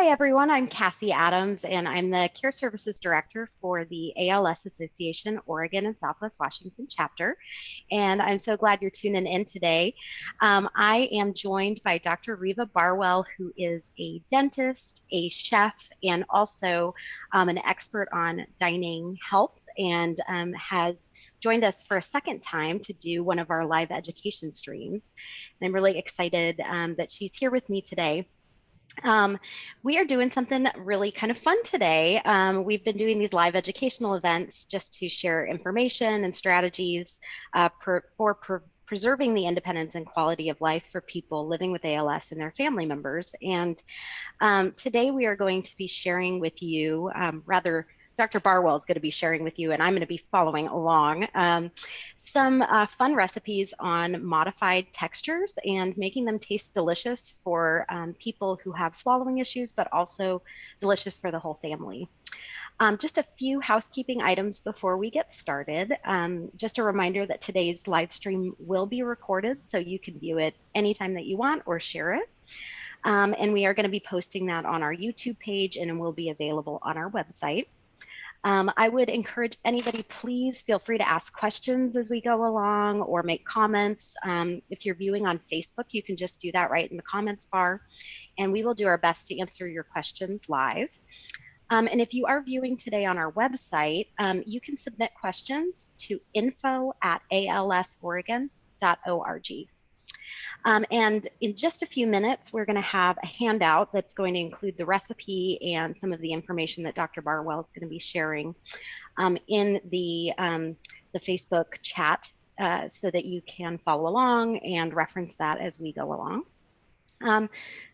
Hi, everyone. I'm Cassie Adams, and I'm the Care Services Director for the ALS Association Oregon and Southwest Washington chapter. And I'm so glad you're tuning in today. I am joined by Dr. Reva Barewal, who is a dentist, a chef, and also an expert on dining health, and has joined us for a second time to do one of our live education streams. And I'm really excited that she's here with me today. Um, we are doing something really kind of fun today. We've been doing these live educational events just to share information and strategies for preserving the independence and quality of life for people living with ALS and their family members. And today we are going to be sharing with you, rather, Dr. Barwell is going to be sharing with you, and I'm going to be following along, some fun recipes on modified textures and making them taste delicious for people who have swallowing issues, but also delicious for the whole family. Just a few housekeeping items before we get started. Just a reminder that today's live stream will be recorded, so you can view it anytime that you want or share it. And we are going to be posting that on our YouTube page, and it will be available on our website. I would encourage anybody, please feel free to ask questions as we go along or make comments. If you're viewing on Facebook, you can just do that right in the comments bar, and we will do our best to answer your questions live. And if you are viewing today on our website, you can submit questions to info@alsoregon.org. And in just a few minutes, we're going to have a handout that's going to include the recipe and some of the information that Dr. Barwell is going to be sharing in the Facebook chat so that you can follow along and reference that as we go along.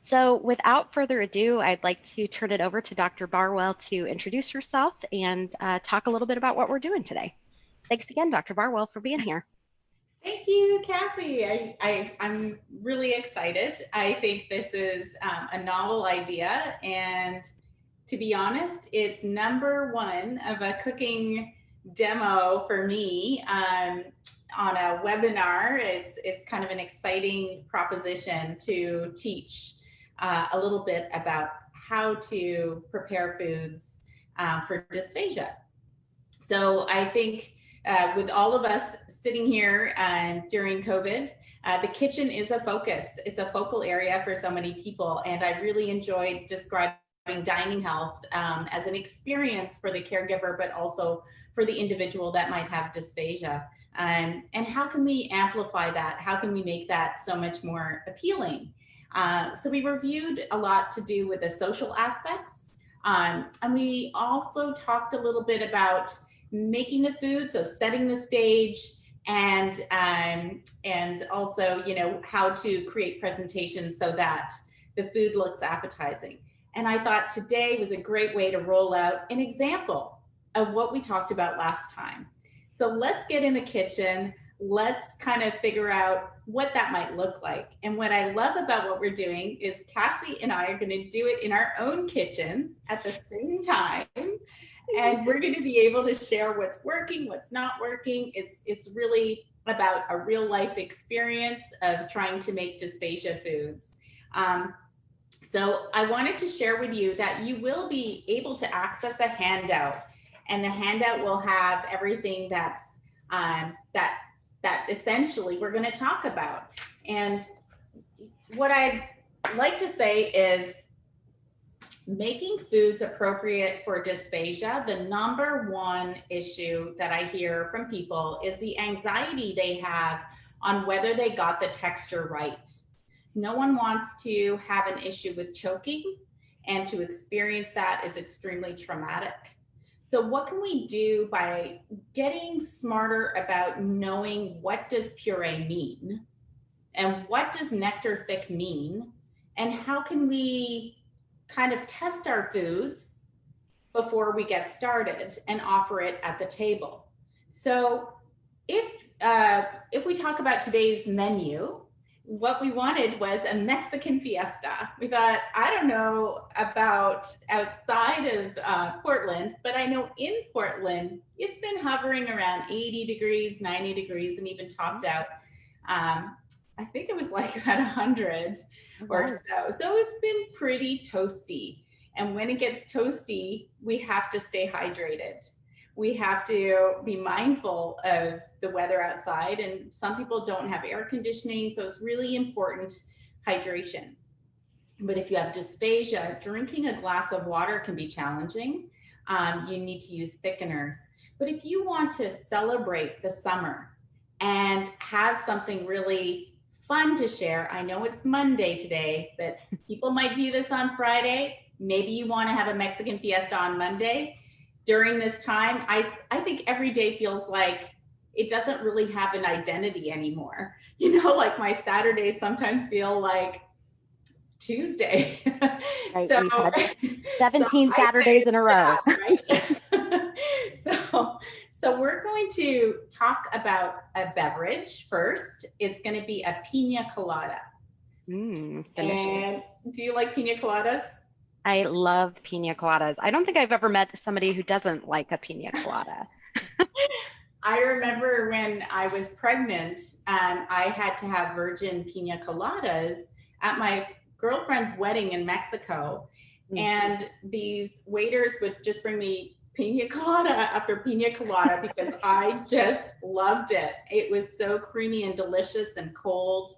So without further ado, I'd like to turn it over to Dr. Barwell to introduce herself and talk a little bit about what we're doing today. Thanks again, Dr. Barwell, for being here. Thank you, Cassie. I'm really excited. I think this is a novel idea, and to be honest, it's number one of a cooking demo for me on a webinar. It's kind of an exciting proposition to teach a little bit about how to prepare foods for dysphagia. So I think with all of us sitting here during COVID, the kitchen is a focus. It's a focal area for so many people. And I really enjoyed describing dining health as an experience for the caregiver, but also for the individual that might have dysphagia. And how can we amplify that? How can we make that so much more appealing? So we reviewed a lot to do with the social aspects. And we also talked a little bit about making the food, so setting the stage, and also, how to create presentations so that the food looks appetizing. And I thought today was a great way to roll out an example of what we talked about last time. So let's get in the kitchen. Let's kind of figure out what that might look like. And what I love about what we're doing is Cassie and I are going to do it in our own kitchens at the same time. And we're going to be able to share what's working, what's not working. It's really about a real life experience of trying to make dysphagia foods. So I wanted to share with you that you will be able to access a handout, and the handout will have everything that's that essentially we're going to talk about. And what I'd like to say is, making foods appropriate for dysphagia, the number one issue that I hear from people is the anxiety they have on whether they got the texture right. No one wants to have an issue with choking, and to experience that is extremely traumatic. So what can we do by getting smarter about knowing what does puree mean, and what does nectar thick mean, and how can we kind of test our foods before we get started and offer it at the table. So if we talk about today's menu, what we wanted was a Mexican fiesta. We thought, I don't know about outside of Portland, but I know in Portland, it's been hovering around 80 degrees, 90 degrees, and even topped out. I think it was like about 100 or so. So it's been pretty toasty. And when it gets toasty, we have to stay hydrated. We have to be mindful of the weather outside. And some people don't have air conditioning, so it's really important hydration. But if you have dysphagia, drinking a glass of water can be challenging. You need to use thickeners. But if you want to celebrate the summer and have something really fun to share, I know it's Monday today, but people might view this on Friday. Maybe you want to have a Mexican fiesta on Monday. During this time, I think every day feels like it doesn't really have an identity anymore. You know, like my Saturdays sometimes feel like Tuesday. Right, So, we've had 17 so Saturdays in a row. that, right? So we're going to talk about a beverage first. It's going to be a pina colada. Delicious. And do you like pina coladas? I love pina coladas. I don't think I've ever met somebody who doesn't like a pina colada. I remember when I was pregnant and I had to have virgin pina coladas at my girlfriend's wedding in Mexico. And these waiters would just bring me pina colada after pina colada because I just loved it. It was so creamy and delicious and cold.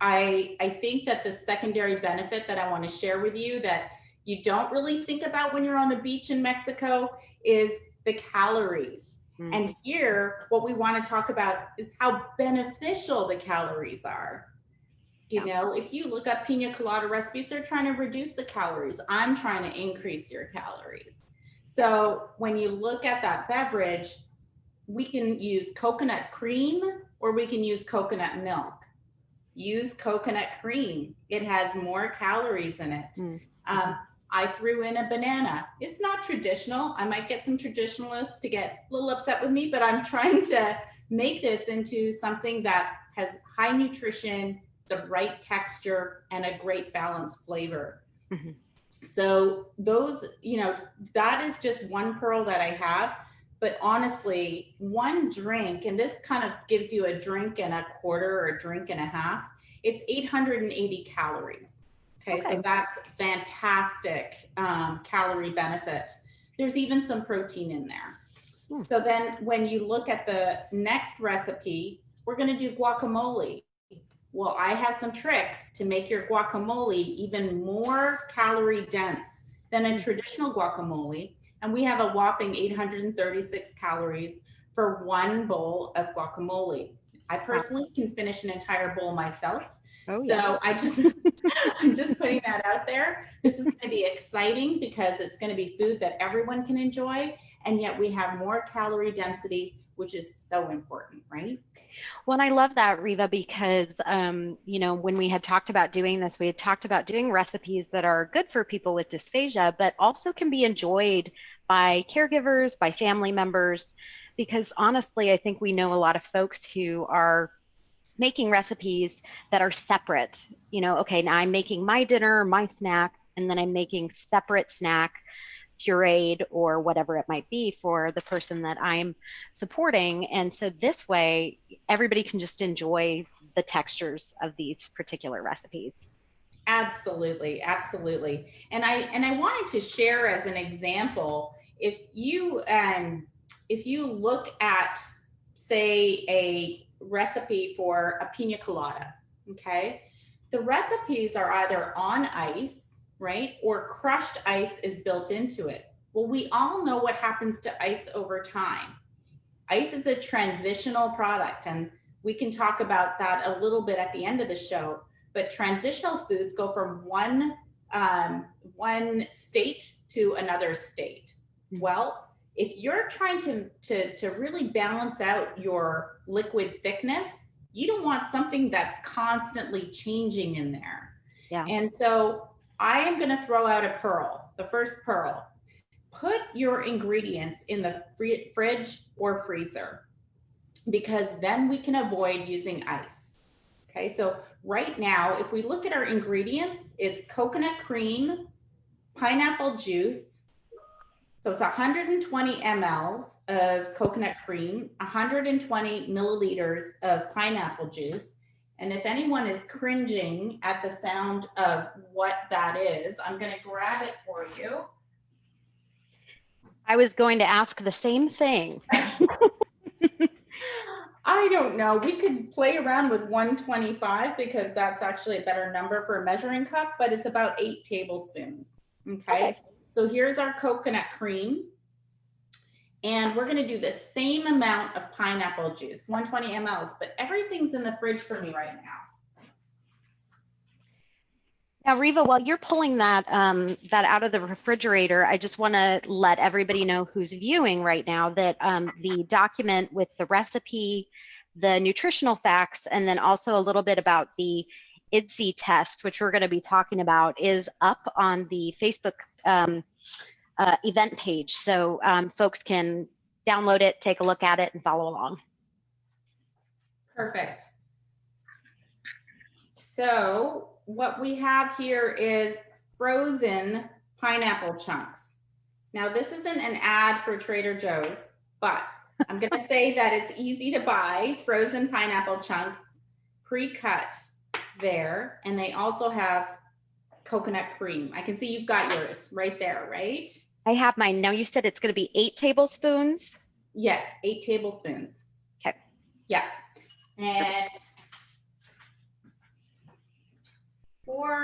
I think that the secondary benefit that I want to share with you that you don't really think about when you're on the beach in Mexico is the calories. And here, what we want to talk about is how beneficial the calories are. You know, if you look up pina colada recipes, they're trying to reduce the calories. I'm trying to increase your calories. So when you look at that beverage, we can use coconut cream or we can use coconut milk. Use coconut cream. It has more calories in it. I threw in a banana. It's not traditional. I might get some traditionalists to get a little upset with me, but I'm trying to make this into something that has high nutrition, the right texture, and a great balanced flavor. So those, you know, that is just one pearl that I have. But honestly, one drink, and this kind of gives you a drink and a quarter or a drink and a half, it's 880 calories. Okay, so that's fantastic calorie benefit. There's even some protein in there. So then when you look at the next recipe, we're going to do guacamole. Well, I have some tricks to make your guacamole even more calorie dense than a traditional guacamole. And we have a whopping 836 calories for one bowl of guacamole. I personally can finish an entire bowl myself. I'm just putting that out there. This is going to be exciting because it's going to be food that everyone can enjoy. And yet we have more calorie density, which is so important, right? Well, and I love that, Reva, because, you know, when we had talked about doing this, we had talked about doing recipes that are good for people with dysphagia, but also can be enjoyed by caregivers, by family members, because honestly, I think we know a lot of folks who are making recipes that are separate. You know, okay, now I'm making my dinner, my snack, and then I'm making separate snack, pureed or whatever it might be for the person that I'm supporting. And so this way, everybody can just enjoy the textures of these particular recipes. Absolutely, absolutely. And I wanted to share as an example, if you look at, say, a recipe for a pina colada, okay, the recipes are either on ice, right, or crushed ice is built into it. Well, we all know what happens to ice over time. Ice is a transitional product, and we can talk about that a little bit at the end of the show. But transitional foods go from one state to another state. Well, if you're trying to really balance out your liquid thickness, you don't want something that's constantly changing in there. Yeah. And so I am going to throw out a pearl, the first pearl. Put your ingredients in the fridge or freezer, because then we can avoid using ice. Okay, so right now, if we look at our ingredients, it's coconut cream, pineapple juice. So it's 120 mLs of coconut cream, 120 milliliters of pineapple juice, And if anyone is cringing at the sound of what that is, I'm going to grab it for you. I was going to ask the same thing. I don't know. We could play around with 125 because that's actually a better number for a measuring cup, but it's about 8 tablespoons. Okay. So here's our coconut cream. And we're going to do the same amount of pineapple juice, 120 mLs, but everything's in the fridge for me right now. Now, Reva, while you're pulling that out of the refrigerator, I just want to let everybody know who's viewing right now that the document with the recipe, the nutritional facts, and then also a little bit about the IDSI test, which we're going to be talking about, is up on the Facebook event page. So folks can download it, take a look at it, and follow along. Perfect. So what we have here is frozen pineapple chunks. Now, this isn't an ad for Trader Joe's, but I'm going to say that it's easy to buy frozen pineapple chunks pre-cut there. And they also have coconut cream. I can see you've got yours right there, right? I have mine. Now, you said it's going to be 8 tablespoons? Yes, 8 tablespoons. Okay. Yeah. And for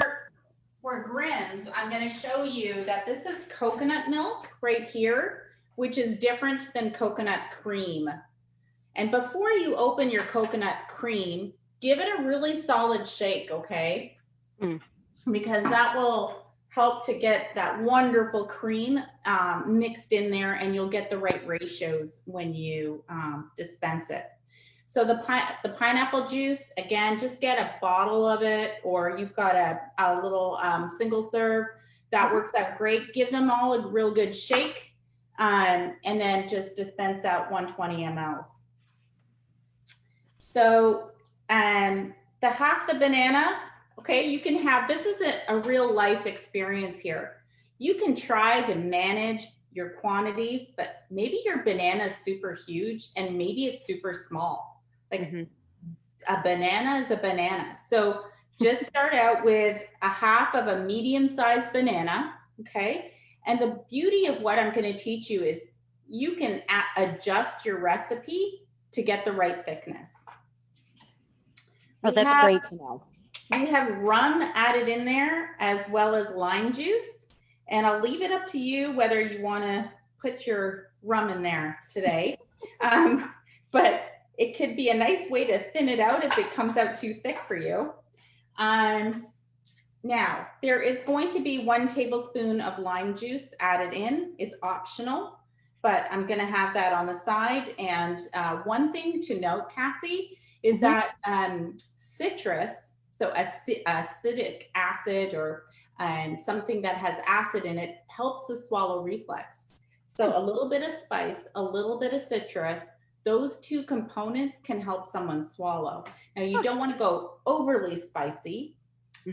grins, I'm going to show you that this is coconut milk right here, which is different than coconut cream. And before you open your coconut cream, give it a really solid shake, okay? Because that will help to get that wonderful cream mixed in there, and you'll get the right ratios when you dispense it. So the pineapple juice, again, just get a bottle of it, or you've got a little single serve. That works out great. Give them all a real good shake, and then just dispense out 120 mLs. So the half the banana, okay, you can have, this is a real life experience here. You can try to manage your quantities, but maybe your banana is super huge and maybe it's super small. Like a banana is a banana. So just start out with a half of a medium-sized banana, okay? And the beauty of what I'm going to teach you is you can adjust your recipe to get the right thickness. Oh, that's great to know. We have rum added in there as well as lime juice. And I'll leave it up to you whether you want to put your rum in there today. But it could be a nice way to thin it out if it comes out too thick for you. Now, there is going to be 1 tablespoon of lime juice added in. It's optional, but I'm going to have that on the side. And one thing to note, Cassie, is that citrus, so acidic acid or something that has acid in it, helps the swallow reflex. So a little bit of spice, a little bit of citrus, those 2 components can help someone swallow. Now, you don't want to go overly spicy,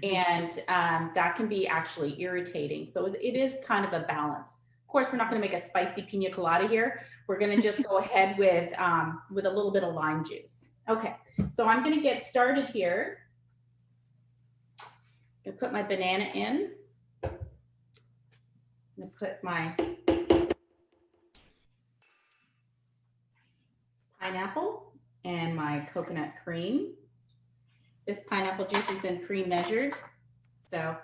and that can be actually irritating. So it is kind of a balance. Of course, we're not going to make a spicy pina colada here. We're going to just go ahead with a little bit of lime juice. Okay, so I'm going to get started here. I'm going to put my banana in. I'm going to put my pineapple and my coconut cream. This pineapple juice has been pre-measured, so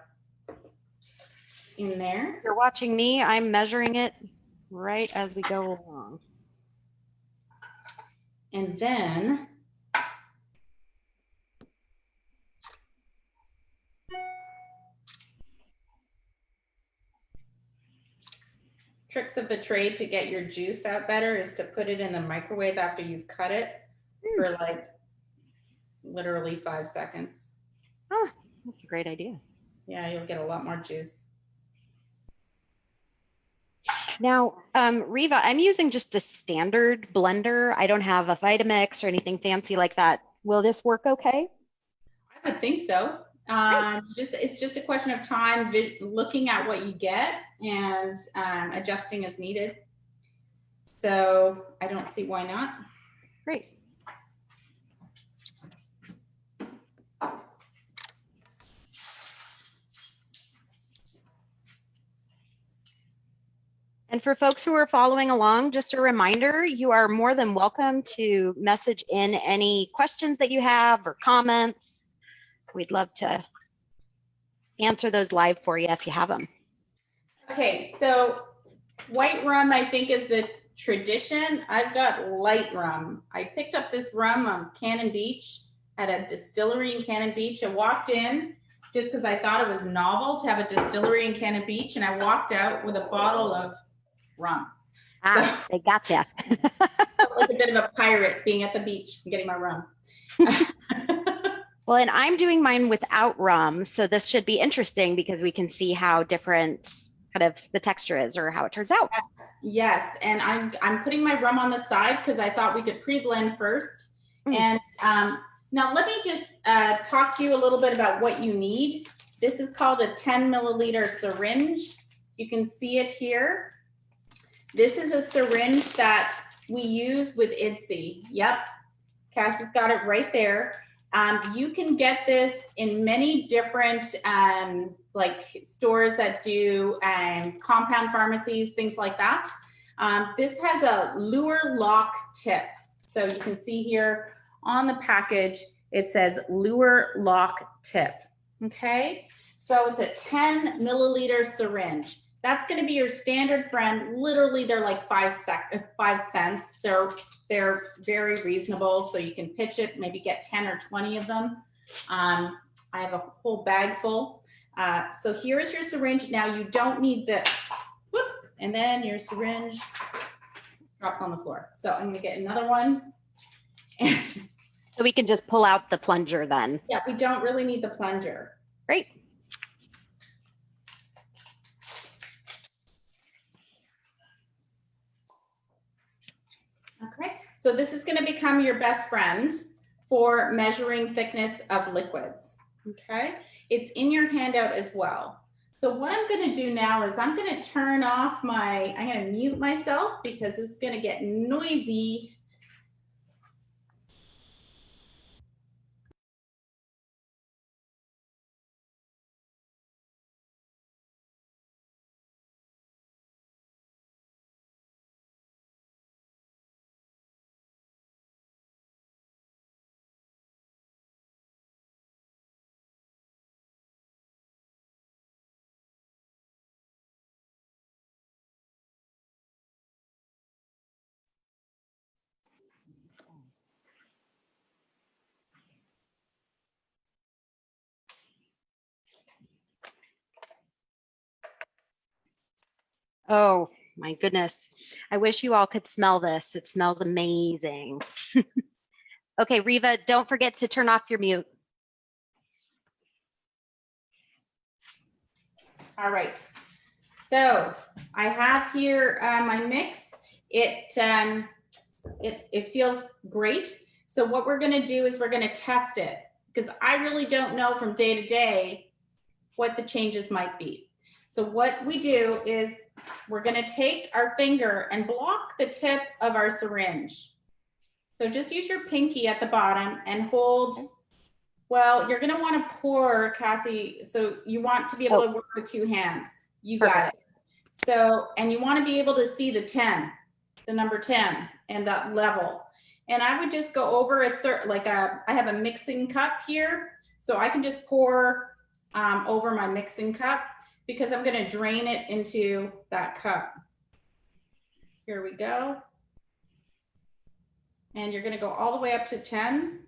in there. If you're watching me, I'm measuring it right as we go along. And then tricks of the trade to get your juice out better is to put it in the microwave after you've cut it for like literally 5 seconds. Oh, that's a great idea. Yeah, you'll get a lot more juice. Now, Reva, I'm using just a standard blender. I don't have a Vitamix or anything fancy like that. Will this work okay? I would think so. It's just a question of time, looking at what you get and adjusting as needed. So I don't see why not. Great. And for folks who are following along, just a reminder, you are more than welcome to message in any questions that you have or comments. We'd love to answer those live for you if you have them. Okay, so white rum, I think, is the tradition. I've got light rum. I picked up this rum on Cannon Beach at a distillery in Cannon Beach. I walked in just because I thought it was novel to have a distillery in Cannon Beach, and I walked out with a bottle of rum. So, they gotcha. Like a bit of a pirate being at the beach and getting my rum. Well, and I'm doing mine without rum, so this should be interesting because we can see how different kind of the texture is or how it turns out. Yes, and I'm putting my rum on the side because I thought we could pre-blend first. And now let me just talk to you a little bit about what you need. This is called a 10 milliliter syringe. You can see it here. This is a syringe that we use with IDSI. Yep, Cassie's got it right there. You can get this in many different like stores that do compound pharmacies, things like that. This has a lure lock tip. So you can see here on the package, it says lure lock tip. Okay, so it's a 10 milliliter syringe. That's going to be your standard friend. Literally, they're like 5 cents. They're very reasonable. So you can pitch it, maybe get 10 or 20 of them. I have a whole bag full. So here is your syringe. Now you don't need this. Whoops. And then your syringe drops on the floor. So I'm going to get another one. So we can just pull out the plunger then. Yeah, we don't really need the plunger. Great. Okay, so this is going to become your best friend for measuring thickness of liquids. Okay, it's in your handout as well. So what I'm going to do now is I'm going to turn off I'm going to mute myself because this is going to get noisy. Oh my goodness. I wish you all could smell this. It smells amazing. Okay, Reva, don't forget to turn off your mute. All right. So I have here my mix. It feels great. So what we're going to do is we're going to test it because I really don't know from day to day what the changes might be. So what we do is we're going to take our finger and block the tip of our syringe. So just use your pinky at the bottom and hold. Well, you're going to want to pour, Cassie. So you want to be able to work with 2 hands. You got it. So, and you want to be able to see the 10, the number 10 and that level. And I would just go over I have a mixing cup here. So I can just pour over my mixing cup because I'm going to drain it into that cup. Here we go. And you're going to go all the way up to 10.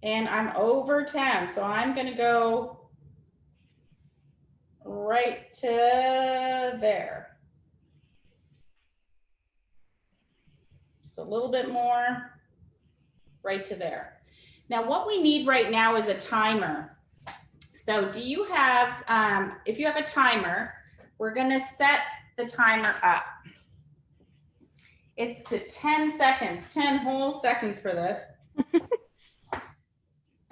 And I'm over 10. So I'm going to go right to there. Just a little bit more, right to there. Now what we need right now is a timer. So do you have, if you have a timer, we're gonna set the timer up. It's to 10 seconds, 10 whole seconds for this.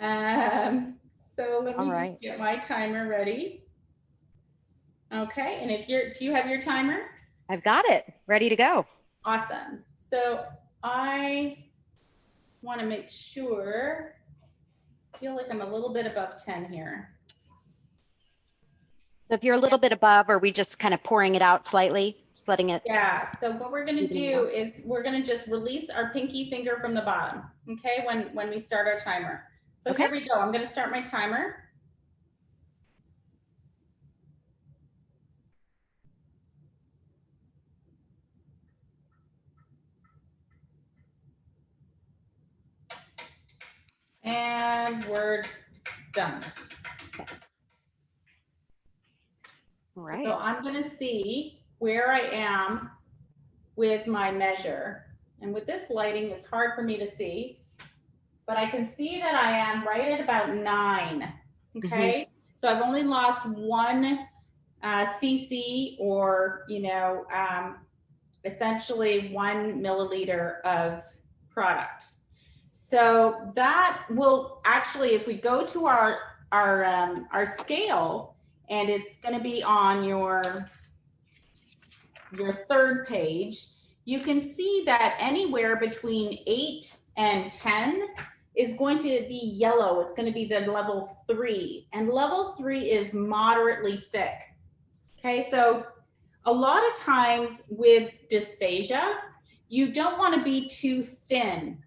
So let me just get my timer ready. Okay, and do you have your timer? I've got it, ready to go. Awesome. So I want to make sure, I feel like I'm a little bit above 10 here. So if you're a little bit above, are we just kind of pouring it out slightly, just letting it? Yeah, so what we're gonna do is we're gonna just release our pinky finger from the bottom, okay, when we start our timer. So Okay. here we go, I'm gonna start my timer. And we're done. All right. So I'm gonna see where I am with my measure. And with this lighting, it's hard for me to see, but I can see that I am right at about 9, okay? Mm-hmm. So I've only lost 1 cc, or, essentially 1 milliliter of product. So that will actually, if we go to our scale, and it's going to be on your 3rd page, you can see that anywhere between 8 and 10 is going to be yellow. It's going to be the level 3, and level 3 is moderately thick. Okay, so a lot of times with dysphagia, you don't want to be too thin.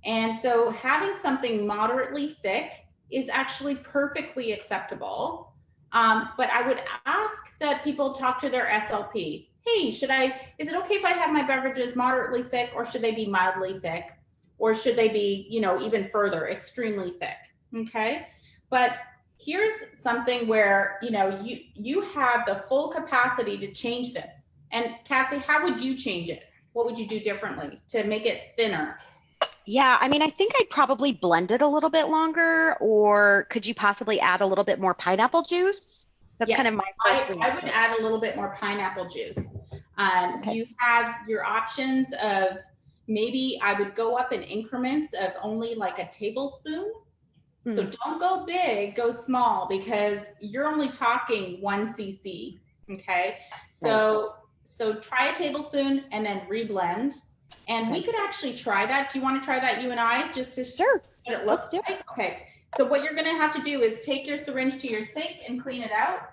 And so having something moderately thick is actually perfectly acceptable. But I would ask that people talk to their SLP. Hey, is it okay if I have my beverages moderately thick, or should they be mildly thick? Or should they be, even further, extremely thick? Okay. But here's something where, you have the full capacity to change this. And Cassie, how would you change it? What would you do differently to make it thinner? Yeah, I mean, I think I'd probably blend it a little bit longer, or could you possibly add a little bit more pineapple juice? That's yes, kind of my first reaction. I would add a little bit more pineapple juice. Okay. You have your options of, maybe I would go up in increments of only like a tablespoon. So don't go big, go small, because you're only talking 1 cc. Okay. So try a tablespoon and then reblend. And we could actually try that. Do you want to try that, you and I, just to see what it looks like? Okay. So what you're going to have to do is take your syringe to your sink and clean it out.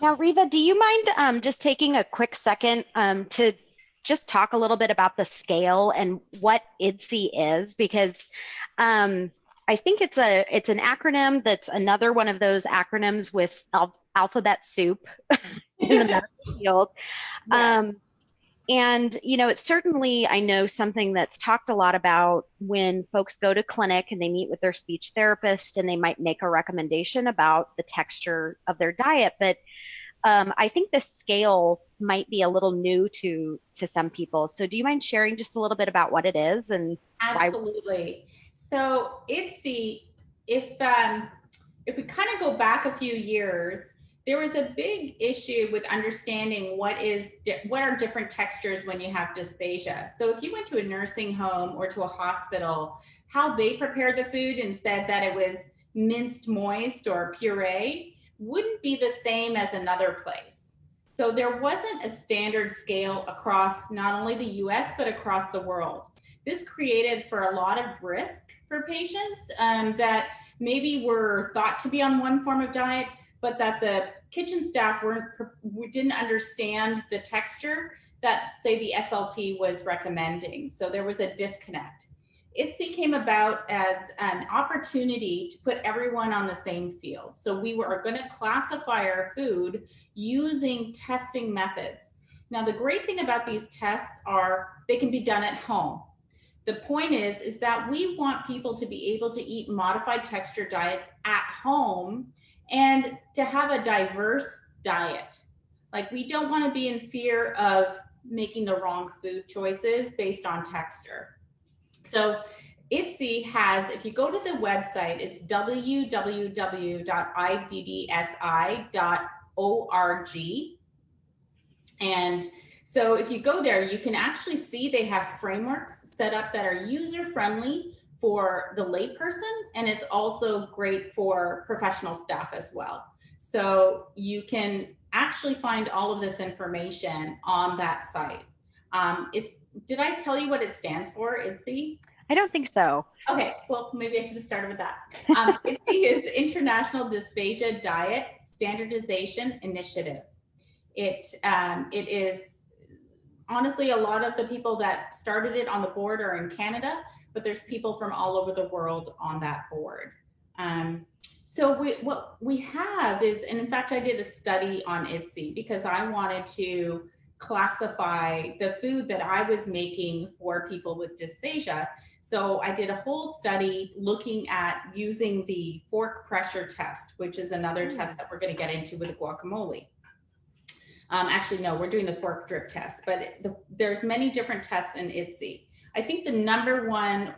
Now, Reva, do you mind just taking a quick second to just talk a little bit about the scale and what IDSI is? Because I think it's an acronym that's another one of those acronyms with alphabet soup in the medical field. Yes. And, it's certainly, I know, something that's talked a lot about when folks go to clinic and they meet with their speech therapist, and they might make a recommendation about the texture of their diet. But I think the scale might be a little new to some people. So do you mind sharing just a little bit about what it is and Absolutely. So IDSI, if we kind of go back a few years, there was a big issue with understanding what are different textures when you have dysphagia. So if you went to a nursing home or to a hospital, how they prepared the food and said that it was minced moist or puree wouldn't be the same as another place. So there wasn't a standard scale across not only the US, but across the world. This created for a lot of risk for patients that maybe were thought to be on one form of diet, but that the kitchen staff didn't understand the texture that, say, the SLP was recommending. So there was a disconnect. IDSI came about as an opportunity to put everyone on the same field. So we were going to classify our food using testing methods. Now, the great thing about these tests are they can be done at home. The point is that we want people to be able to eat modified texture diets at home and to have a diverse diet. Like, we don't want to be in fear of making the wrong food choices based on texture. So IDSI has, if you go to the website, it's www.iddsi.org. And so if you go there, you can actually see they have frameworks set up that are user-friendly for the layperson, and it's also great for professional staff as well. So you can actually find all of this information on that site. Did I tell you what it stands for, IDSI? I don't think so. Okay, well, maybe I should have started with that. IDSE is International Dysphagia Diet Standardization Initiative. It is honestly, a lot of the people that started it on the board are in Canada, but there's people from all over the world on that board. So what we have is, and in fact, I did a study on IDSE because I wanted to classify the food that I was making for people with dysphagia. So I did a whole study looking at using the fork pressure test, which is another test that we're going to get into with the guacamole. Actually, no, we're doing the fork drip test, but there's many different tests in IDSE. I think the number one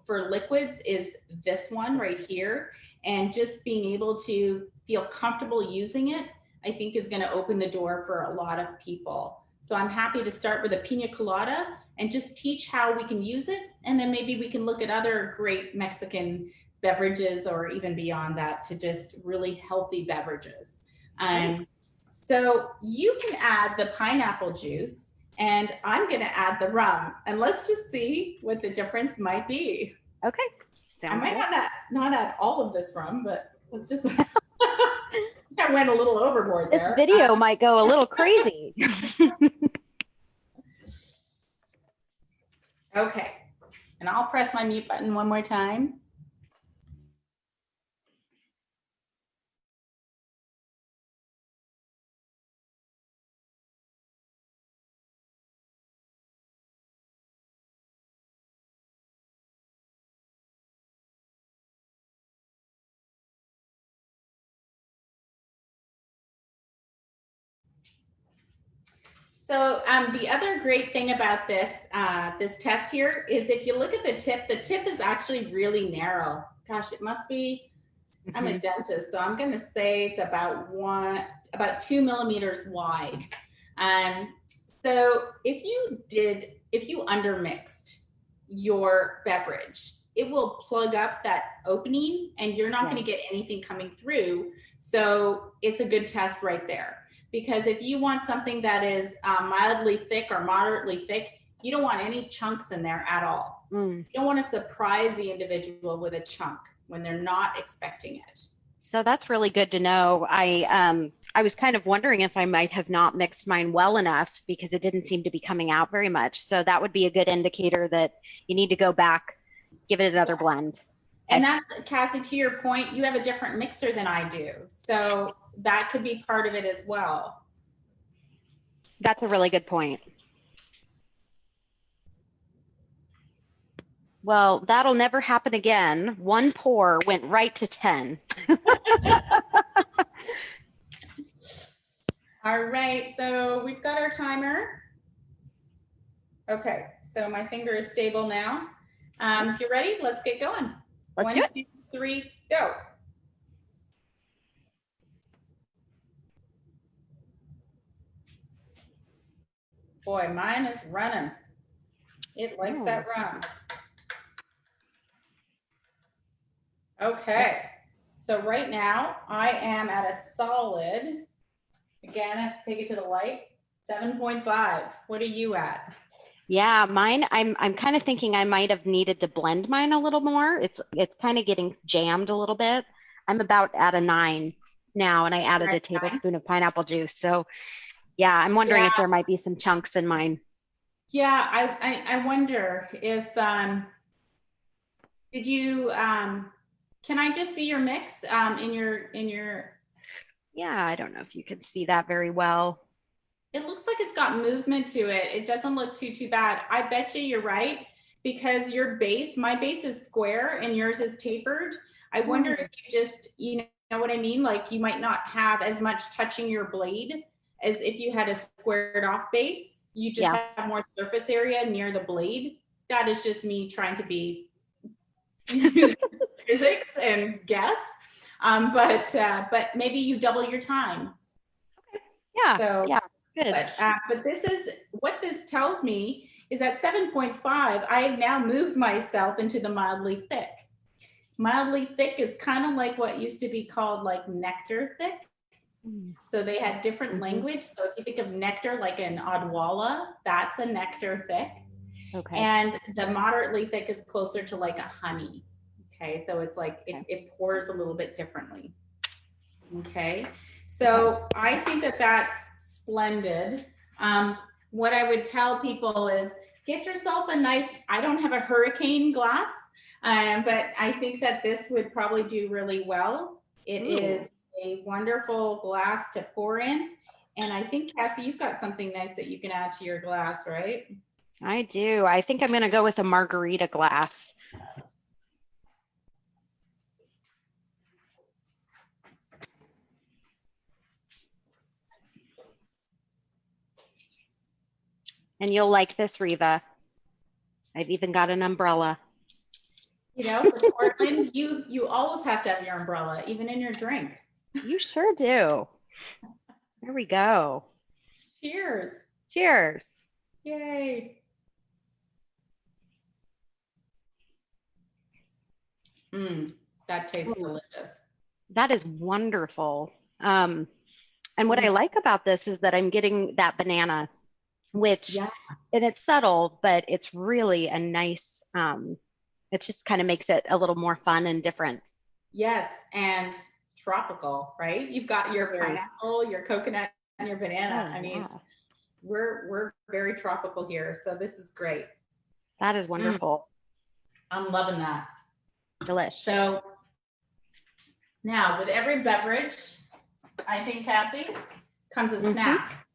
for liquids is this one right here. And just being able to feel comfortable using it, I think is going to open the door for a lot of people. So I'm happy to start with a pina colada and just teach how we can use it. And then maybe we can look at other great Mexican beverages or even beyond that to just really healthy beverages. So you can add the pineapple juice and I'm going to add the rum, and let's just see what the difference might be. Okay. I might not add all of this rum, but let's just, I went a little overboard there. This video might go a little crazy. Okay. And I'll press my mute button one more time. So the other great thing about this this test here is if you look at the tip is actually really narrow. Gosh, it must be, I'm a dentist, so I'm going to say it's about 2 millimeters wide. So if you undermixed your beverage, it will plug up that opening and you're not going to get anything coming through. So it's a good test right there. Because if you want something that is mildly thick or moderately thick, you don't want any chunks in there at all. You don't want to surprise the individual with a chunk when they're not expecting it. So that's really good to know. I was kind of wondering if I might have not mixed mine well enough because it didn't seem to be coming out very much. So that would be a good indicator that you need to go back, give it another blend. And that's, Cassie, to your point, you have a different mixer than I do. So that could be part of it as well. That's a really good point. Well, that'll never happen again. One pour went right to 10. All right, so we've got our timer. Okay, so my finger is stable now. If you're ready, let's get going. Let's do it. 1, 2, 3, go. Boy, mine is running. It likes that run. Okay, so right now I am at a solid, again, I have to take it to the light, 7.5. What are you at? Yeah, mine, I'm kind of thinking I might have needed to blend mine a little more. It's kind of getting jammed a little bit. I'm about at a 9 now, and I added a tablespoon of pineapple juice. So yeah, I'm wondering if there might be some chunks in mine. Yeah, I wonder if, did you, can I just see your mix in your? Yeah, I don't know if you can see that very well. It looks like it's got movement to it. It doesn't look too bad. I bet you're right, because your base, my base is square and yours is tapered. I wonder if you just, you know what I mean? Like you might not have as much touching your blade as if you had a squared off base. You just have more surface area near the blade. That is just me trying to be physics and guess. But maybe you double your time. Okay. Yeah. So, yeah. Good. But this is what this tells me is at 7.5, I have now moved myself into the mildly thick. Mildly thick is kind of like what used to be called like nectar thick. So they had different language. So if you think of nectar like an Odwalla, that's a nectar thick. Okay. And the moderately thick is closer to like a honey. Okay, so it's like it pours a little bit differently. Okay, so I think that that's splendid. What I would tell people is get yourself a nice, I don't have a hurricane glass, but I think that this would probably do really well. It is a wonderful glass to pour in. And I think, Cassie, you've got something nice that you can add to your glass, right? I do. I think I'm going to go with a margarita glass. And you'll like this, Reva. I've even got an umbrella. You know, for Portland, you always have to have your umbrella, even in your drink. You sure do. There we go. Cheers. Cheers. Yay. That tastes delicious. That is wonderful. And what I like about this is that I'm getting that banana, which, and it's subtle, but it's really a nice, it just kind of makes it a little more fun and different. Yes, and tropical, right? You've got your pineapple, your coconut, and your banana. I mean, we're very tropical here, so this is great. That is wonderful. I'm loving that. Delish. So now with every beverage, I think, Cassie, comes a snack.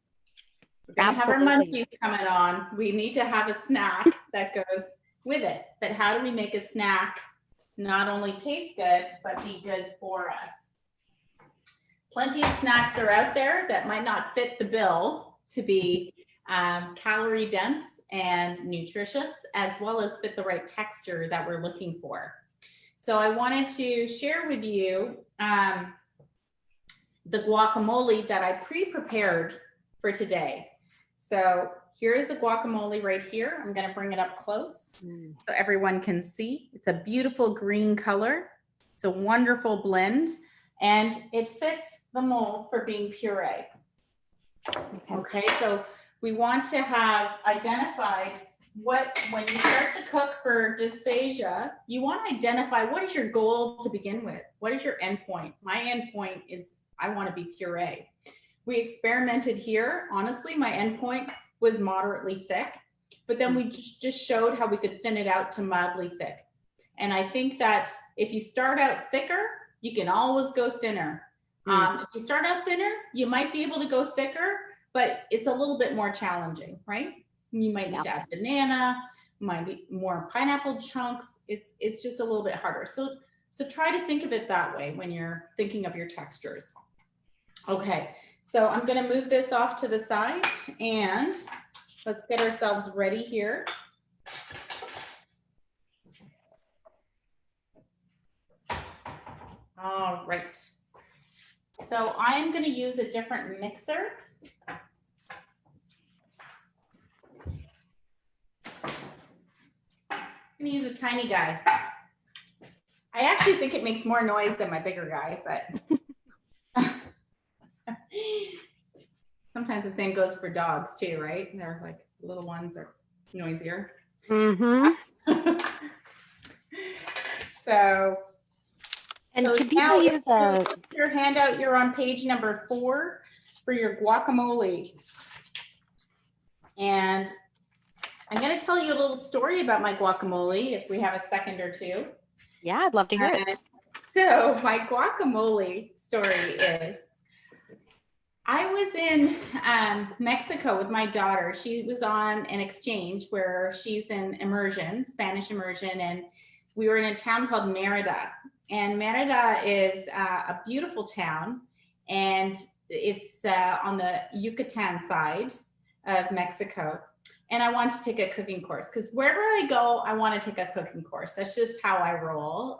We're gonna have our munchies coming on. We need to have a snack that goes with it. But how do we make a snack not only taste good, but be good for us? Plenty of snacks are out there that might not fit the bill to be calorie dense and nutritious, as well as fit the right texture that we're looking for. So I wanted to share with you the guacamole that I pre-prepared for today. So here's the guacamole right here. I'm gonna bring it up close so everyone can see. It's a beautiful green color. It's a wonderful blend, and it fits the mold for being puree. Okay, so we want to have identified when you start to cook for dysphagia, you want to identify what is your goal to begin with? What is your end point? My end point is I want to be puree. We experimented here. Honestly, my end point was moderately thick, but then we just showed how we could thin it out to mildly thick. And I think that if you start out thicker, you can always go thinner. If you start out thinner, you might be able to go thicker, but it's a little bit more challenging, right? You might need to add banana, might be more pineapple chunks. It's just a little bit harder. So try to think of it that way when you're thinking of your textures. Okay, so I'm gonna move this off to the side and let's get ourselves ready here. All right. So I'm gonna use a different mixer. I'm gonna use a tiny guy. I actually think it makes more noise than my bigger guy, but sometimes the same goes for dogs too, right? They're like little ones are noisier. So can people use your handout? You're on page number 4 for your guacamole. And I'm going to tell you a little story about my guacamole if we have a second or two. Yeah, I'd love to hear it. So my guacamole story is, I was in Mexico with my daughter. She was on an exchange where she's in immersion, Spanish immersion, and we were in a town called Merida. And Merida is a beautiful town, and it's on the Yucatan side of Mexico. And I wanted to take a cooking course because wherever I go, I want to take a cooking course. That's just how I roll.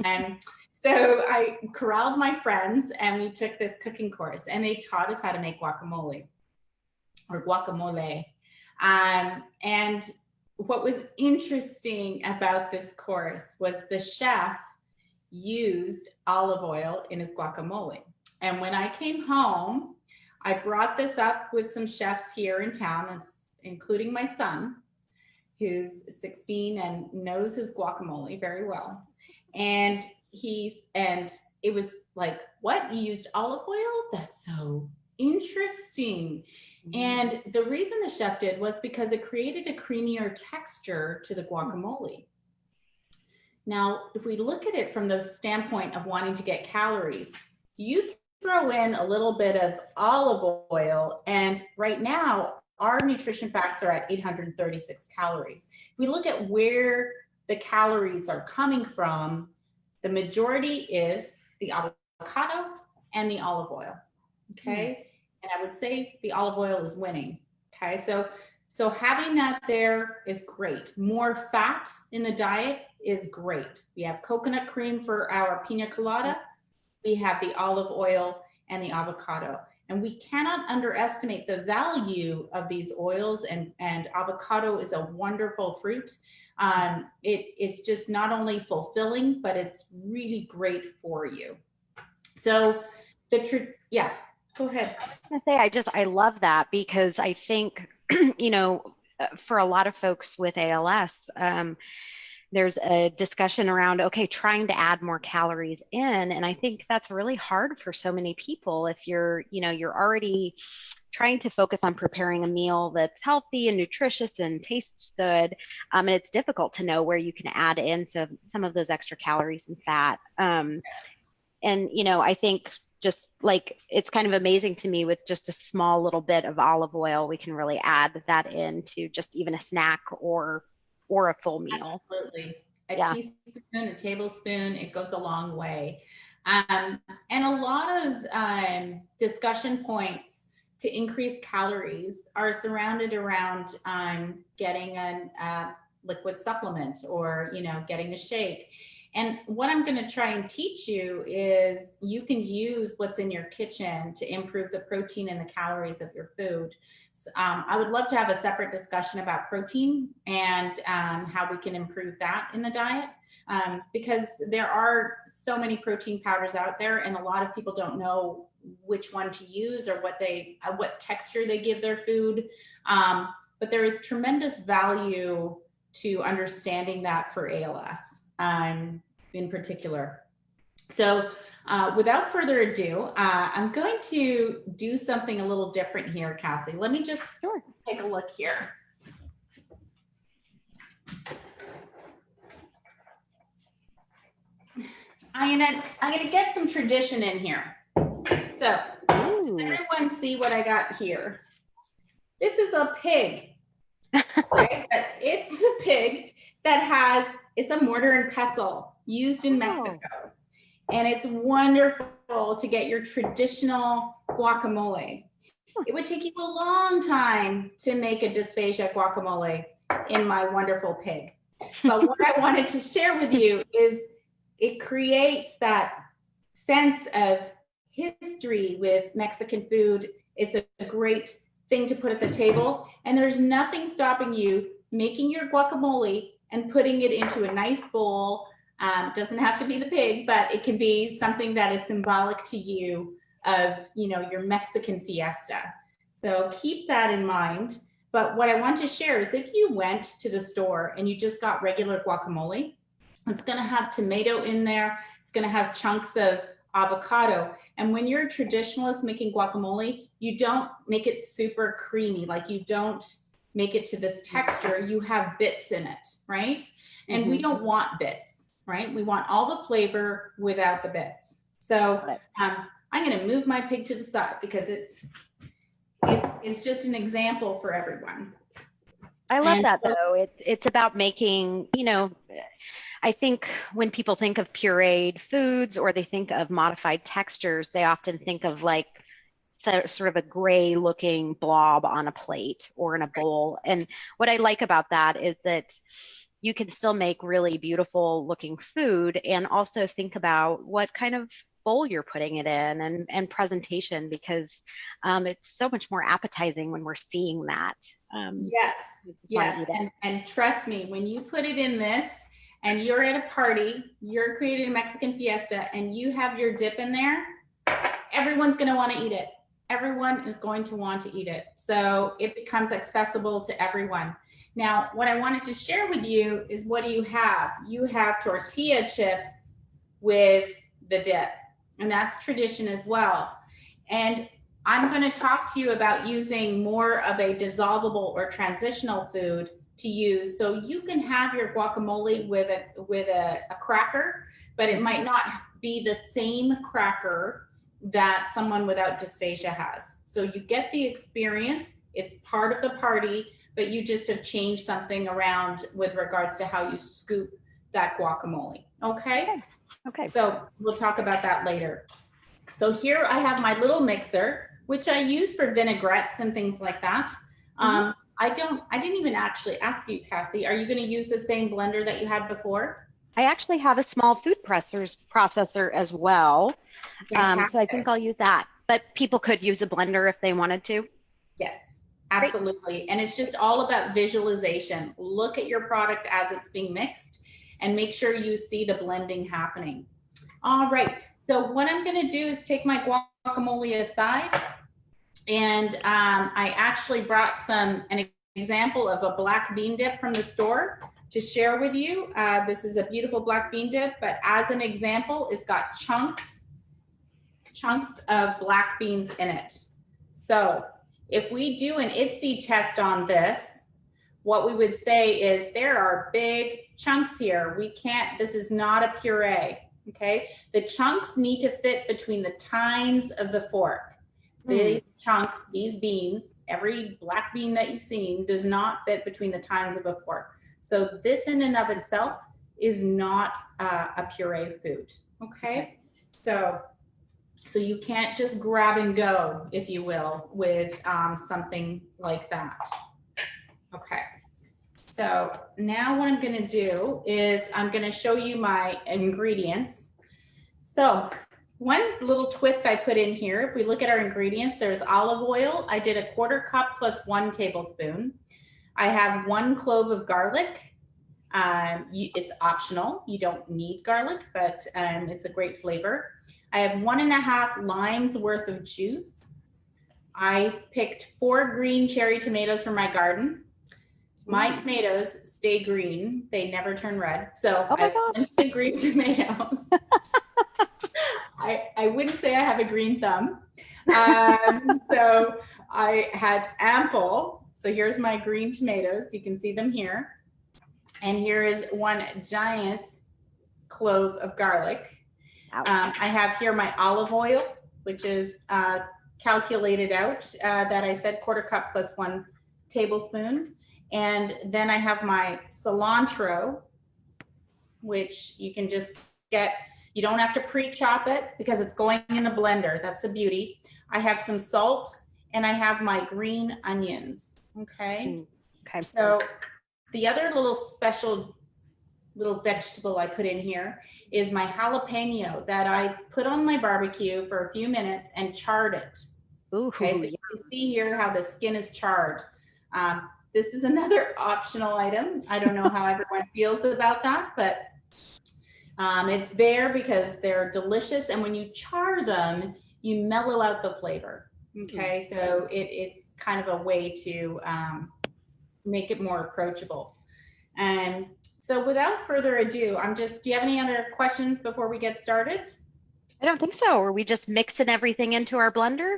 And so I corralled my friends and we took this cooking course, and they taught us how to make guacamole or guacamole. And what was interesting about this course was the chef used olive oil in his guacamole. And when I came home, I brought this up with some chefs here in town, including my son, who's 16 and knows his guacamole very well. And it was like, what? You used olive oil? That's so interesting. And the reason the chef did was because it created a creamier texture to the guacamole. Now, if we look at it from the standpoint of wanting to get calories, you throw in a little bit of olive oil, and right now our nutrition facts are at 836 calories. If we look at where the calories are coming from, the majority is the avocado and the olive oil. Okay. And I would say the olive oil is winning. Okay. So having that there is great. More fat in the diet is great. We have coconut cream for our pina colada. We have the olive oil and the avocado. And we cannot underestimate the value of these oils, and avocado is a wonderful fruit. It is just not only fulfilling, but it's really great for you. So yeah, go ahead. I love that, because I think, for a lot of folks with ALS, there's a discussion around, okay, trying to add more calories in. And I think that's really hard for so many people. If you're already trying to focus on preparing a meal that's healthy and nutritious and tastes good, and it's difficult to know where you can add in some of those extra calories and fat. I think just like, it's kind of amazing to me, with just a small little bit of olive oil, we can really add that into just even a snack or a full meal. Absolutely. A teaspoon, a tablespoon, it goes a long way. And a lot of discussion points to increase calories are surrounded around getting a liquid supplement, or getting a shake. And what I'm going to try and teach you is you can use what's in your kitchen to improve the protein and the calories of your food. So, I would love to have a separate discussion about protein and how we can improve that in the diet, because there are so many protein powders out there, and a lot of people don't know which one to use or what texture they give their food. But there is tremendous value to understanding that for ALS. In particular. So without further ado, I'm going to do something a little different here, Cassie. Let me just take a look here. I'm gonna get some tradition in here. So does everyone see what I got here? This is a pig. Right? It's a pig that it's a mortar and pestle used in Mexico. And it's wonderful to get your traditional guacamole. It would take you a long time to make a dysphagia guacamole in my wonderful pig. But what I wanted to share with you is it creates that sense of history with Mexican food. It's a great thing to put at the table. And there's nothing stopping you making your guacamole and putting it into a nice bowl. Doesn't have to be the pig, but it can be something that is symbolic to you of, your Mexican fiesta. So keep that in mind. But what I want to share is, if you went to the store and you just got regular guacamole, it's going to have tomato in there. It's going to have chunks of avocado. And when you're a traditionalist making guacamole, you don't make it super creamy. Like, you don't make it to this texture. You have bits in it, right? And we don't want bits, right? We want all the flavor without the bits. So I'm going to move my pig to the side, because it's just an example for everyone. I love that, though. It's about making, I think when people think of pureed foods, or they think of modified textures, they often think of like sort of a gray looking blob on a plate or in a bowl. And what I like about that is that you can still make really beautiful looking food, and also think about what kind of bowl you're putting it in, and presentation, because it's so much more appetizing when we're seeing that. Yes. And trust me, when you put it in this and you're at a party, you're creating a Mexican fiesta, and you have your dip in there, everyone's going to want to eat it. Everyone is going to want to eat it. So it becomes accessible to everyone. Now, what I wanted to share with you is what do you have? You have tortilla chips with the dip, and that's tradition as well. And I'm going to talk to you about using more of a dissolvable or transitional food to use, so you can have your guacamole with a cracker, but it might not be the same cracker that someone without dysphagia has. So you get the experience, it's part of the party, but you just have changed something around with regards to how you scoop that guacamole. Okay. Okay. So we'll talk about that later. So here I have my little mixer, which I use for vinaigrettes and things like that. I didn't even actually ask you, Cassie, are you going to use the same blender that you had before? I actually have a small food processor as well. So I think I'll use that. But people could use a blender if they wanted to. Yes, absolutely. Great. And it's just all about visualization. Look at your product as it's being mixed and make sure you see the blending happening. All right. So what I'm going to do is take my guacamole aside, and I actually brought an example of a black bean dip from the store to share with you. This is a beautiful black bean dip, but as an example, it's got chunks of black beans in it. So if we do an ITSE test on this, what we would say is there are big chunks here. This is not a puree. Okay, the chunks need to fit between the tines of the fork. These chunks, these beans, every black bean that you've seen does not fit between the tines of a fork. So this in and of itself is not a puree food. Okay, so you can't just grab and go, if you will, with something like that. Okay. So now what I'm going to do is I'm going to show you my ingredients. So one little twist I put in here, if we look at our ingredients, there's olive oil. I did a 1/4 cup plus 1 tablespoon. I have 1 clove of garlic. It's optional. You don't need garlic, but it's a great flavor. I have 1½ limes worth of juice. I picked 4 green cherry tomatoes from my garden. My tomatoes stay green. They never turn red. So I have green tomatoes. I wouldn't say I have a green thumb. So I had ample. So here's my green tomatoes. You can see them here. And here is 1 giant clove of garlic. I have here my olive oil, which is calculated out that I said 1/4 cup plus 1 tablespoon. And then I have my cilantro, which you can just get, you don't have to pre-chop it because it's going in the blender. That's the beauty. I have some salt and I have my green onions. Okay. Okay. So the other little special little vegetable I put in here is my jalapeno that I put on my barbecue for a few minutes and charred it. Ooh, okay, so you can see here how the skin is charred. This is another optional item. I don't know how everyone feels about that, but it's there because they're delicious. And when you char them, you mellow out the flavor. Okay, so it's kind of a way to make it more approachable. And so without further ado, do you have any other questions before we get started? I don't think so. Are we just mixing everything into our blender?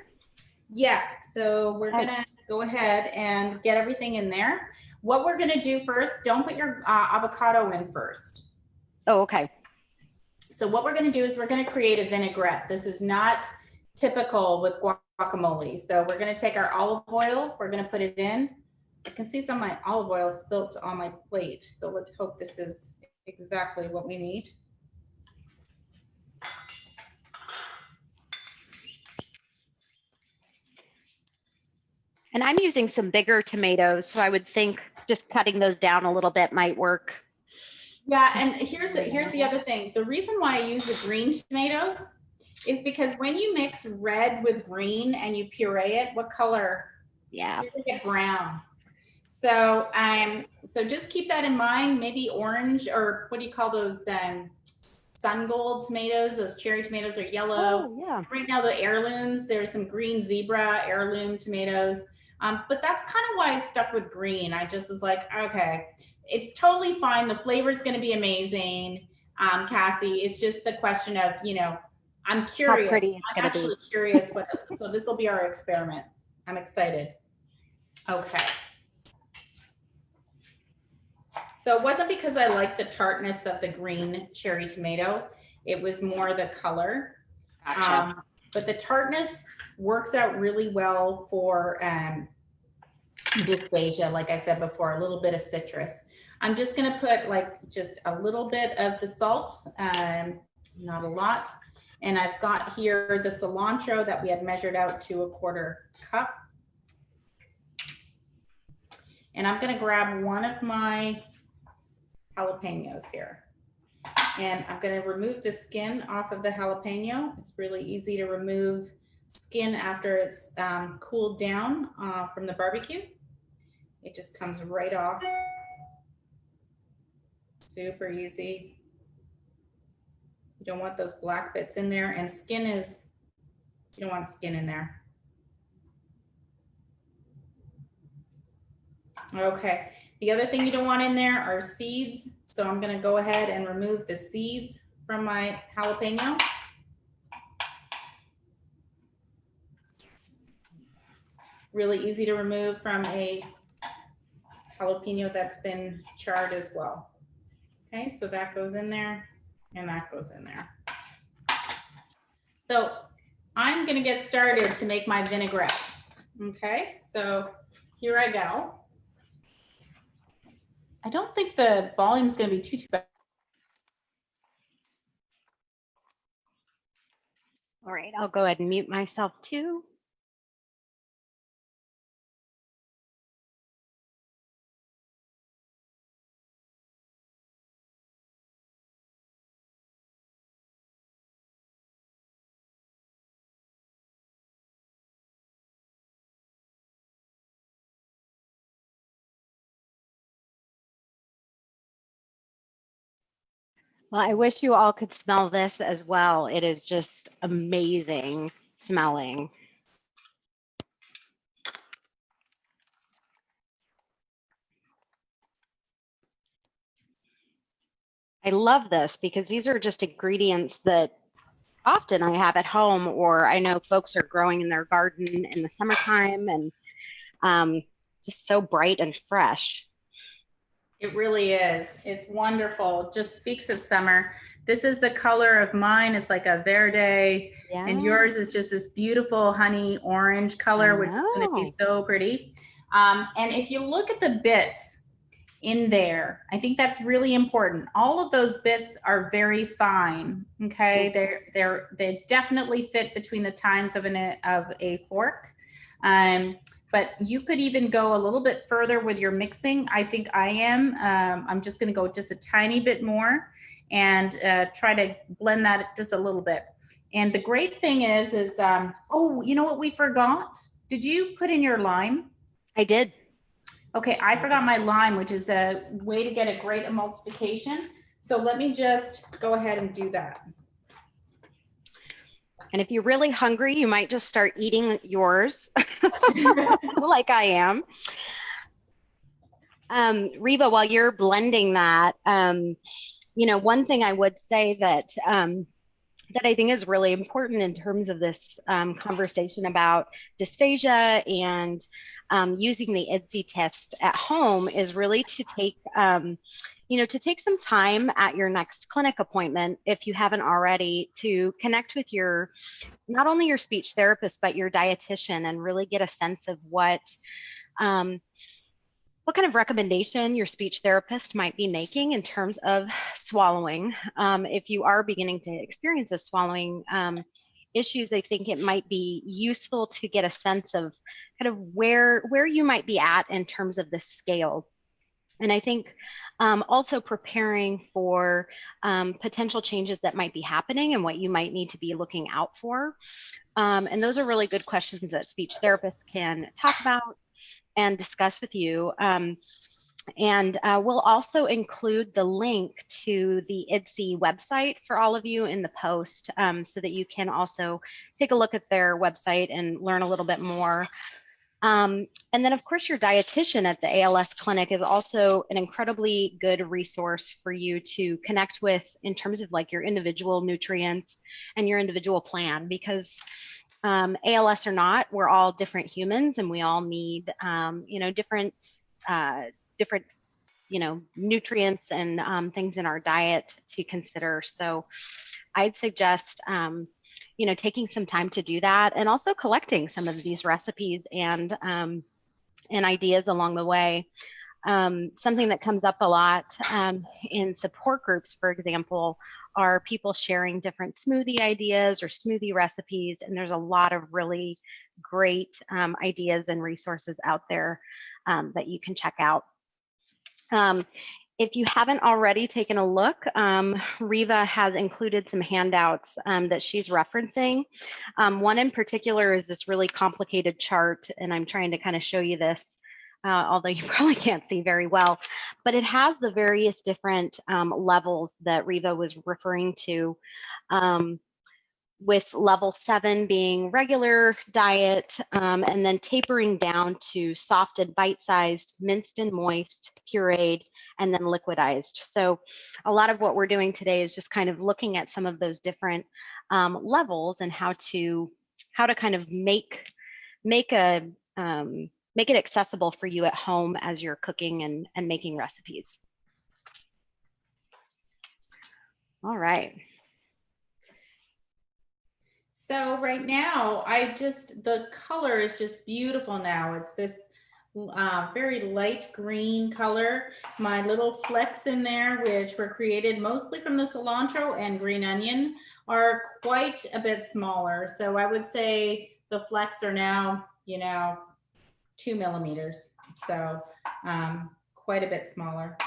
Yeah, so we're gonna go ahead and get everything in there. What we're gonna do first, don't put your avocado in first. Oh, okay. So what we're gonna do is we're gonna create a vinaigrette. This is not typical with guacamole. So we're gonna take our olive oil, we're gonna put it in. I can see some of my olive oil spilt on my plate. So let's hope this is exactly what we need. And I'm using some bigger tomatoes, so I would think just cutting those down a little bit might work. Yeah, and here's the other thing. The reason why I use the green tomatoes is because when you mix red with green and you puree it, what color? Yeah. You're gonna get brown. So so just keep that in mind. Maybe orange, or what do you call those? Sun gold tomatoes. Those cherry tomatoes are yellow. Oh, yeah. Right now the heirlooms. There's some green zebra heirloom tomatoes. But that's kind of why I stuck with green. I just was like, okay, it's totally fine. The flavor is going to be amazing. Cassie, it's just the question of, you know, I'm How curious. pretty it's I'm going to be. actually curious what, so this will be our experiment. I'm excited. Okay. So it wasn't because I liked the tartness of the green cherry tomato. It was more the color. Gotcha. But the tartness works out really well for dysphagia, like I said before, a little bit of citrus. I'm just gonna put like just a little bit of the salt, not a lot. And I've got here the cilantro that we had measured out to 1/4 cup. And I'm gonna grab one of my jalapenos here. And I'm gonna remove the skin off of the jalapeno. It's really easy to remove skin after it's cooled down from the barbecue. It just comes right off. Super easy. You don't want those black bits in there, and skin is, you don't want skin in there. Okay, the other thing you don't want in there are seeds. So I'm gonna go ahead and remove the seeds from my jalapeno. Really easy to remove from a jalapeno that's been charred as well. Okay, so that goes in there and that goes in there. So I'm gonna get started to make my vinaigrette. Okay, so here I go. I don't think the volume's gonna be too bad. All right, I'll go ahead and mute myself too. Well, I wish you all could smell this as well. It is just amazing smelling. I love this because these are just ingredients that often I have at home, or I know folks are growing in their garden in the summertime, and just so bright and fresh. It really is. It's wonderful. Just speaks of summer. This is the color of mine. It's like a verde, Yeah. and yours is just this beautiful honey orange color, which is going to be so pretty. And if you look at the bits in there, I think that's really important. All of those bits are very fine. Okay, they definitely fit between the tines of a fork. But you could even go a little bit further with your mixing. I think I am. I'm just going to go just a tiny bit more and try to blend that just a little bit. And the great thing is oh, you know what we forgot? Did you put in your lime? I did. Okay, I forgot my lime, which is a way to get a great emulsification. So let me just go ahead and do that. And if you're really hungry, you might just start eating yours like I am. Reva, while you're blending that, you know, one thing I would say that that I think is really important in terms of this conversation about dysphagia and using the IDSI test at home is really to take, you know, to take some time at your next clinic appointment, if you haven't already, to connect with your, not only your speech therapist, but your dietitian, and really get a sense of what kind of recommendation your speech therapist might be making in terms of swallowing. If you are beginning to experience those swallowing issues, I think it might be useful to get a sense of kind of where you might be at in terms of the scale. And I think also preparing for potential changes that might be happening and what you might need to be looking out for. And those are really good questions that speech therapists can talk about and discuss with you. And we'll also include the link to the IDSI website for all of you in the post, so that you can also take a look at their website and learn a little bit more And then, of course, your dietitian at the ALS clinic is also an incredibly good resource for you to connect with in terms of like your individual nutrients and your individual plan, because ALS or not, we're all different humans and we all need, different, different, nutrients and things in our diet to consider. So I'd suggest, taking some time to do that, and also collecting some of these recipes and ideas along the way. Something that comes up a lot in support groups, for example, are people sharing different smoothie ideas or smoothie recipes. And there's a lot of really great ideas and resources out there that you can check out. If you haven't already taken a look, Reva has included some handouts that she's referencing. One in particular is this really complicated chart, and I'm trying to kind of show you this, although you probably can't see very well, but it has the various different levels that Reva was referring to, with level 7 being regular diet, and then tapering down to soft and bite-sized, minced and moist, pureed, and then liquidized. So a lot of what we're doing today is just kind of looking at some of those different levels and how to kind of make it accessible for you at home as you're cooking and making recipes. All right. So right now, the color is just beautiful now. It's this very light green color. My little flecks in there, which were created mostly from the cilantro and green onion, are quite a bit smaller. So I would say the flecks are now, 2 millimeters. So quite a bit smaller.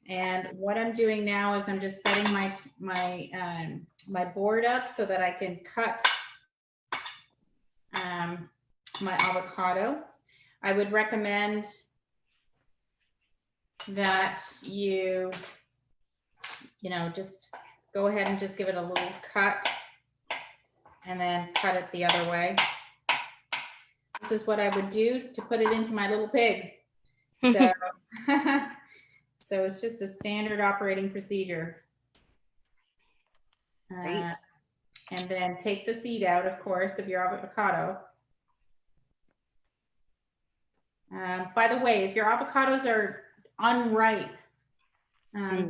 And what I'm doing now is I'm just setting my board up so that I can cut my avocado. I would recommend that you just go ahead and just give it a little cut and then cut it the other way. This is what I would do to put it into my little pig. So, so it's just a standard operating procedure. And then take the seed out, of course, of your avocado. By the way, if your avocados are unripe,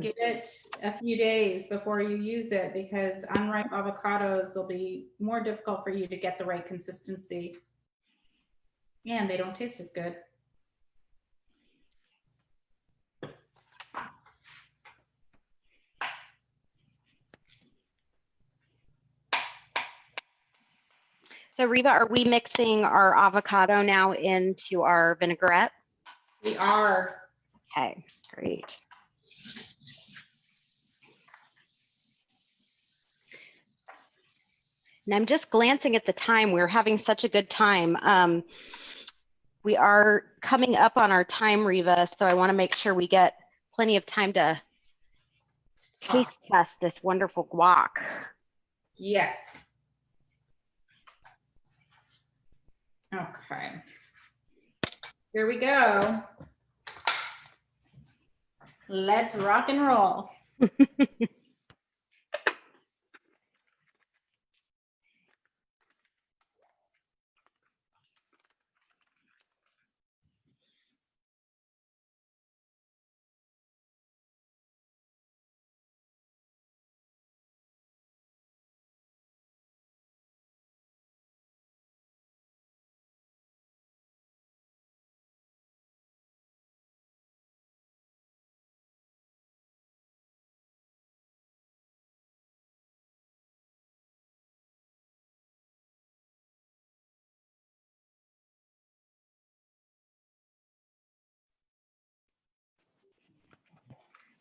give it a few days before you use it, because unripe avocados will be more difficult for you to get the right consistency, and they don't taste as good. So Reva, are we mixing our avocado now into our vinaigrette? We are. Okay, great. And I'm just glancing at the time. We're having such a good time. We are coming up on our time, Reva, so I want to make sure we get plenty of time to taste test this wonderful guac. Yes. Okay. Here we go. Let's rock and roll.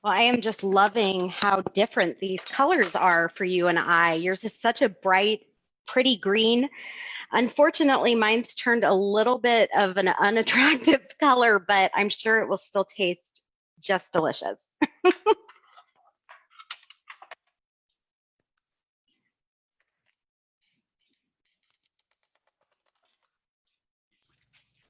Well, I am just loving how different these colors are for you and I. Yours is such a bright, pretty green. Unfortunately, mine's turned a little bit of an unattractive color, but I'm sure it will still taste just delicious.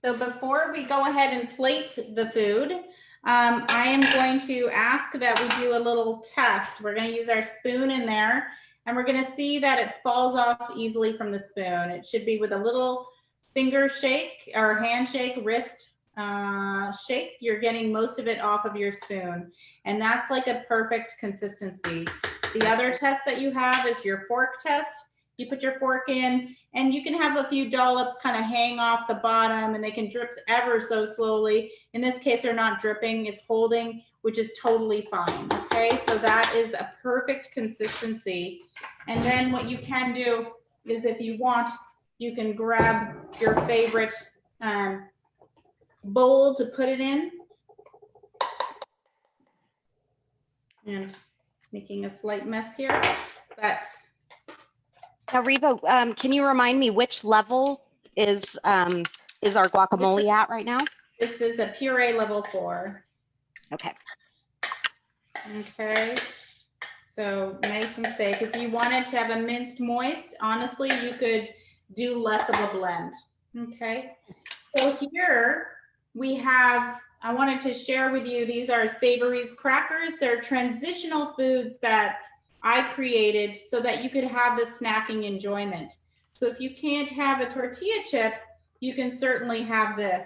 So before we go ahead and plate the food, I am going to ask that we do a little test. We're going to use our spoon in there, and we're going to see that it falls off easily from the spoon. It should be with a little finger shake or handshake, wrist shake. You're getting most of it off of your spoon, and that's like a perfect consistency. The other test that you have is your fork test. You put your fork in, and you can have a few dollops kind of hang off the bottom, and they can drip ever so slowly. In this case, they're not dripping, it's holding, which is totally fine. Okay, so that is a perfect consistency. And then what you can do is, if you want, you can grab your favorite bowl to put it in. And making a slight mess here, but now, Reva, can you remind me which level is our guacamole at right now? this is the puree level 4. Okay. Okay, so nice and safe. If you wanted to have a minced moist, honestly, you could do less of a blend. Okay, so here we have, I wanted to share with you, these are Savory's crackers. They're transitional foods that I created so that you could have the snacking enjoyment. So if you can't have a tortilla chip, you can certainly have this.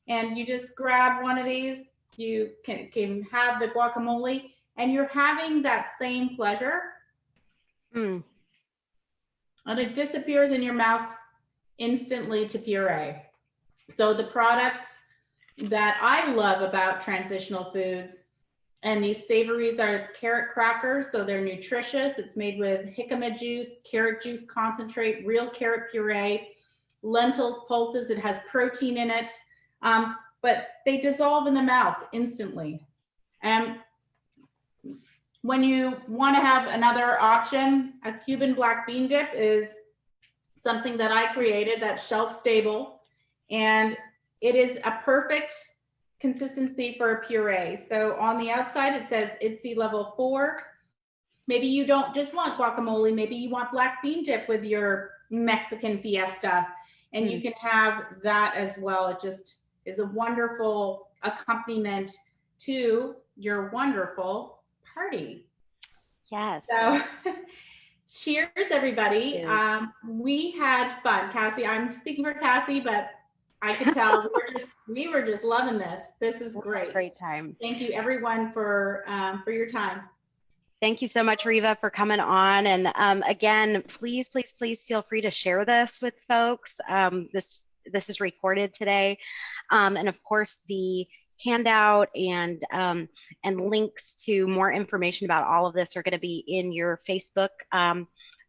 And you just grab one of these, you can have the guacamole, and you're having that same pleasure. And it disappears in your mouth instantly to puree. So the products that I love about transitional foods, and these Savories, are carrot crackers, so they're nutritious. It's made with jicama juice, carrot juice concentrate, real carrot puree, lentils, pulses. It has protein in it, but they dissolve in the mouth instantly. And when you want to have another option, a Cuban black bean dip is something that I created that's shelf stable, and it is a perfect consistency for a puree. So on the outside, it says ITSE level 4. Maybe you don't just want guacamole. Maybe you want black bean dip with your Mexican Fiesta, and you can have that as well. It just is a wonderful accompaniment to your wonderful party. Yes. So cheers, everybody. We had fun. Cassie, I'm speaking for Cassie, but I could tell we were just loving this. This is great. Great time. Thank you, everyone, for your time. Thank you so much, Reva, for coming on. And again, please, please, please feel free to share this with folks. This is recorded today, and of course the handout and links to more information about all of this are going to be in your Facebook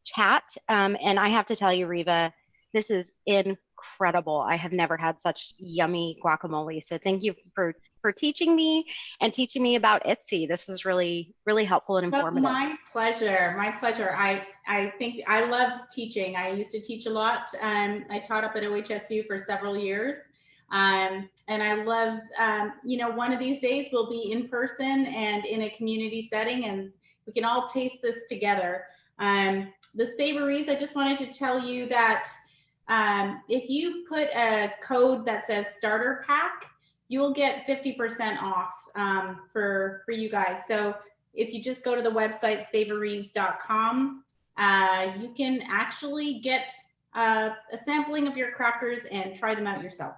chat. And I have to tell you, Reva, this is incredible. I have never had such yummy guacamole. So thank you for teaching me and teaching me about ITSE. This was really, really helpful and informative. My pleasure. My pleasure. I think I love teaching. I used to teach a lot. I taught up at OHSU for several years. And I love, one of these days we'll be in person and in a community setting, and we can all taste this together. The Savories, I just wanted to tell you that if you put a code that says starter pack, you'll get 50% off for you guys. So if you just go to the website savories.com, you can actually get a sampling of your crackers and try them out yourself.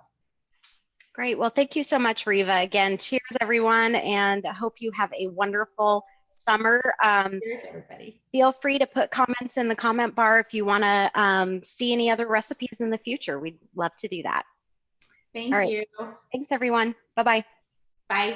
Great. Well, thank you so much, Reva. Again, cheers, everyone, and I hope you have a wonderful summer. Cheers, everybody. Feel free to put comments in the comment bar if you want to see any other recipes in the future. We'd love to do that. Thank you. Thanks, everyone. Bye-bye. Bye.